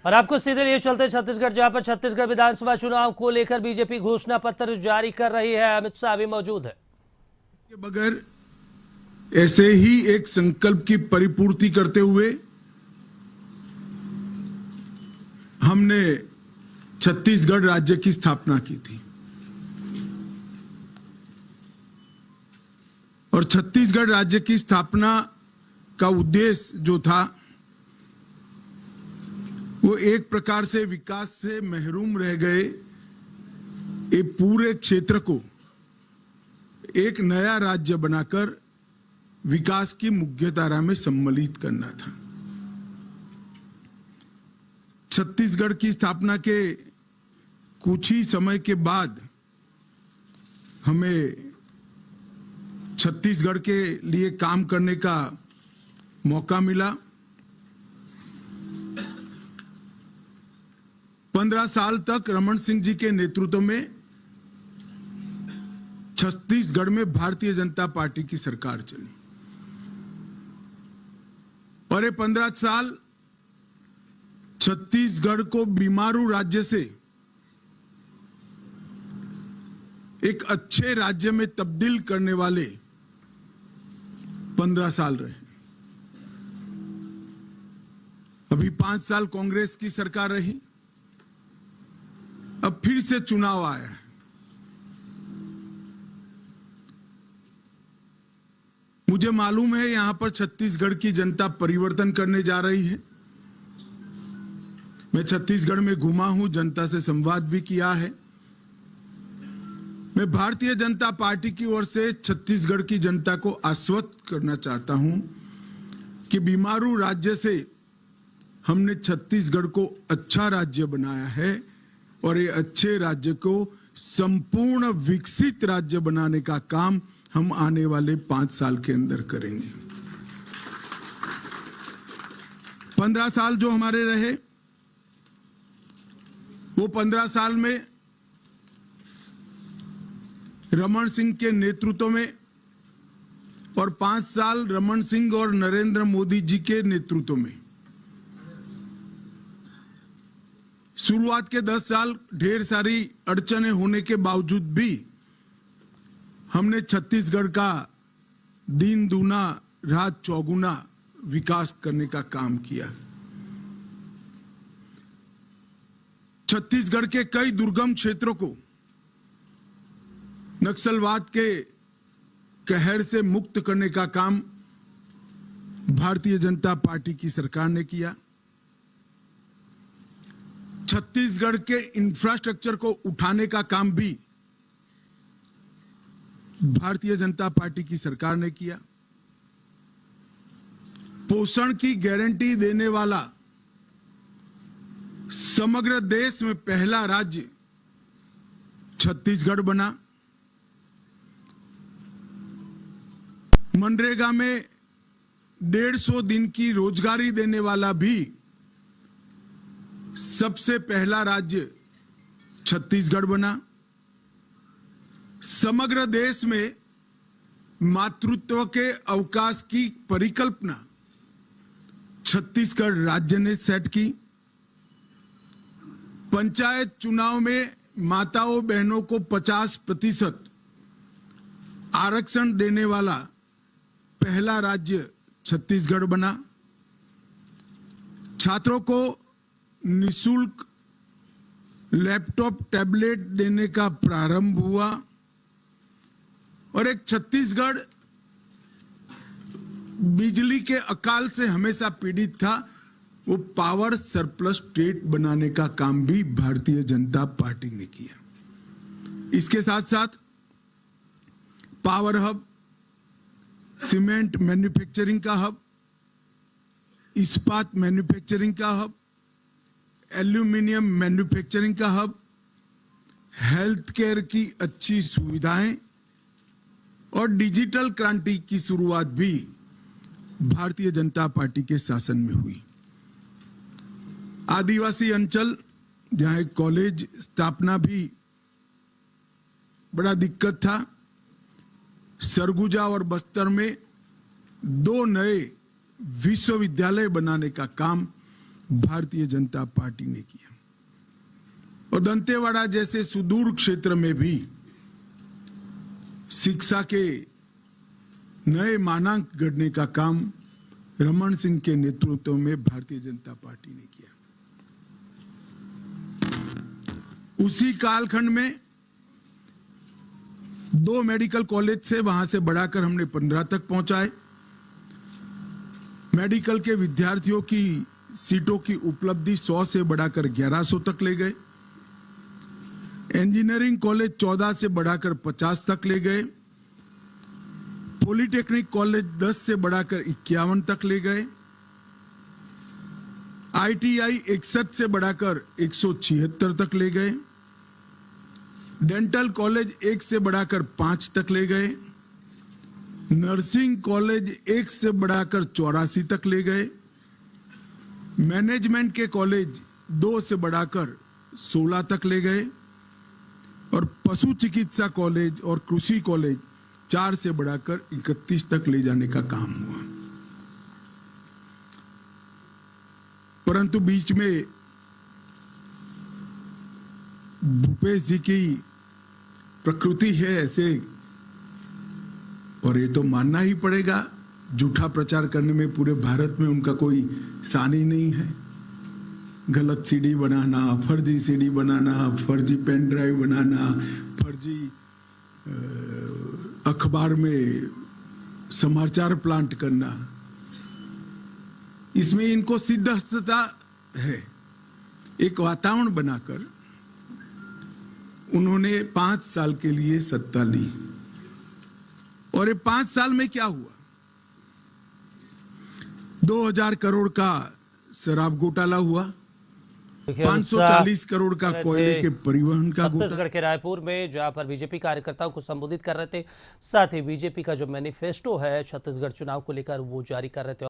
और आपको सीधे लिए चलते छत्तीसगढ़, जहां पर छत्तीसगढ़ विधानसभा चुनाव को लेकर बीजेपी घोषणा पत्र जारी कर रही है। अमित शाह भी मौजूद है। के बगैर ऐसे ही एक संकल्प की परिपूर्ति करते हुए हमने छत्तीसगढ़ राज्य की स्थापना की थी और छत्तीसगढ़ राज्य की स्थापना का उद्देश्य जो था वो एक प्रकार से विकास से महरूम रह गए ये पूरे क्षेत्र को एक नया राज्य बनाकर विकास की मुख्यधारा में सम्मिलित करना था। छत्तीसगढ़ की स्थापना के कुछ ही समय के बाद हमें छत्तीसगढ़ के लिए काम करने का मौका मिला। 15 साल तक रमन सिंह जी के नेतृत्व में छत्तीसगढ़ में भारतीय जनता पार्टी की सरकार चली और ये 15 साल छत्तीसगढ़ को बीमारू राज्य से एक अच्छे राज्य में तब्दील करने वाले 15 साल रहे। अभी 5 साल कांग्रेस की सरकार रही, अब फिर से चुनाव आया है। मुझे मालूम है यहां पर छत्तीसगढ़ की जनता परिवर्तन करने जा रही है। मैं छत्तीसगढ़ में घूमा हूं, जनता से संवाद भी किया है। मैं भारतीय जनता पार्टी की ओर से छत्तीसगढ़ की जनता को आश्वस्त करना चाहता हूं कि बीमारू राज्य से हमने छत्तीसगढ़ को अच्छा राज्य बनाया है और ये अच्छे राज्य को संपूर्ण विकसित राज्य बनाने का काम हम आने वाले 5 साल के अंदर करेंगे। 15 साल जो हमारे रहे वो 15 साल में रमन सिंह के नेतृत्व में और 5 साल रमन सिंह और नरेंद्र मोदी जी के नेतृत्व में। शुरुआत के 10 साल ढेर सारी अड़चने होने के बावजूद भी हमने छत्तीसगढ़ का दिन दूना रात चौगुना विकास करने का काम किया। छत्तीसगढ़ के कई दुर्गम क्षेत्रों को नक्सलवाद के कहर से मुक्त करने का काम भारतीय जनता पार्टी की सरकार ने किया। छत्तीसगढ़ के इंफ्रास्ट्रक्चर को उठाने का काम भी भारतीय जनता पार्टी की सरकार ने किया। पोषण की गारंटी देने वाला समग्र देश में पहला राज्य छत्तीसगढ़ बना। मनरेगा में 150 दिन की रोजगारी देने वाला भी सबसे पहला राज्य छत्तीसगढ़ बना। समग्र देश में मातृत्व के अवकाश की परिकल्पना छत्तीसगढ़ राज्य ने सेट की। पंचायत चुनाव में माताओं बहनों को 50% आरक्षण देने वाला पहला राज्य छत्तीसगढ़ बना। छात्रों को निःशुल्क लैपटॉप टैबलेट देने का प्रारंभ हुआ और एक छत्तीसगढ़ बिजली के अकाल से हमेशा पीड़ित था, वो पावर सरप्लस स्टेट बनाने का काम भी भारतीय जनता पार्टी ने किया। इसके साथ साथ पावर हब, सीमेंट मैन्युफैक्चरिंग का हब, इस्पात मैन्युफैक्चरिंग का हब, एल्यूमिनियम मैन्युफैक्चरिंग का हब, हेल्थ केयर की अच्छी सुविधाएं और डिजिटल क्रांति की शुरुआत भी भारतीय जनता पार्टी के शासन में हुई। आदिवासी अंचल जहां एक कॉलेज स्थापना भी बड़ा दिक्कत था, सरगुजा और बस्तर में 2 नए विश्वविद्यालय बनाने का काम भारतीय जनता पार्टी ने किया। और दंतेवाड़ा जैसे सुदूर क्षेत्र में भी शिक्षा के नए मानांक गढ़ने का काम रमन सिंह के नेतृत्व में भारतीय जनता पार्टी ने किया। उसी कालखंड में 2 मेडिकल कॉलेज से वहां से बढ़ाकर हमने 15 तक पहुंचाए। मेडिकल के विद्यार्थियों की सीटों की उपलब्धि 100 से बढ़ाकर 1100 तक ले गए। इंजीनियरिंग कॉलेज 14 से बढ़ाकर 50 तक ले गए। पॉलिटेक्निक कॉलेज 10 से बढ़ाकर 51 तक ले गए। आईटीआई 61 से बढ़ाकर 176 तक ले गए। डेंटल कॉलेज 1 से बढ़ाकर 5 तक ले गए। नर्सिंग कॉलेज 1 से बढ़ाकर 84 तक ले गए। मैनेजमेंट के कॉलेज 2 से बढ़ाकर 16 तक ले गए। और पशु चिकित्सा कॉलेज और कृषि कॉलेज 4 से बढ़ाकर 31 तक ले जाने का काम हुआ। परंतु बीच में भूपेश जी की प्रकृति है ऐसे, और ये तो मानना ही पड़ेगा, झूठा प्रचार करने में पूरे भारत में उनका कोई सानी नहीं है। गलत सीडी बनाना, फर्जी सीडी बनाना, फर्जी पेन ड्राइव बनाना, फर्जी अखबार में समाचार प्लांट करना, इसमें इनको सिद्धता है। एक वातावरण बनाकर उन्होंने 5 साल के लिए सत्ता ली। और ये 5 साल में क्या हुआ? 2000 करोड़ का शराब घोटाला हुआ, 540 करोड़ का कोयले के परिवहन का घोटाला। छत्तीसगढ़ के रायपुर में जहां पर बीजेपी कार्यकर्ताओं को संबोधित कर रहे थे, साथ ही बीजेपी का जो मैनिफेस्टो है छत्तीसगढ़ चुनाव को लेकर वो जारी कर रहे थे।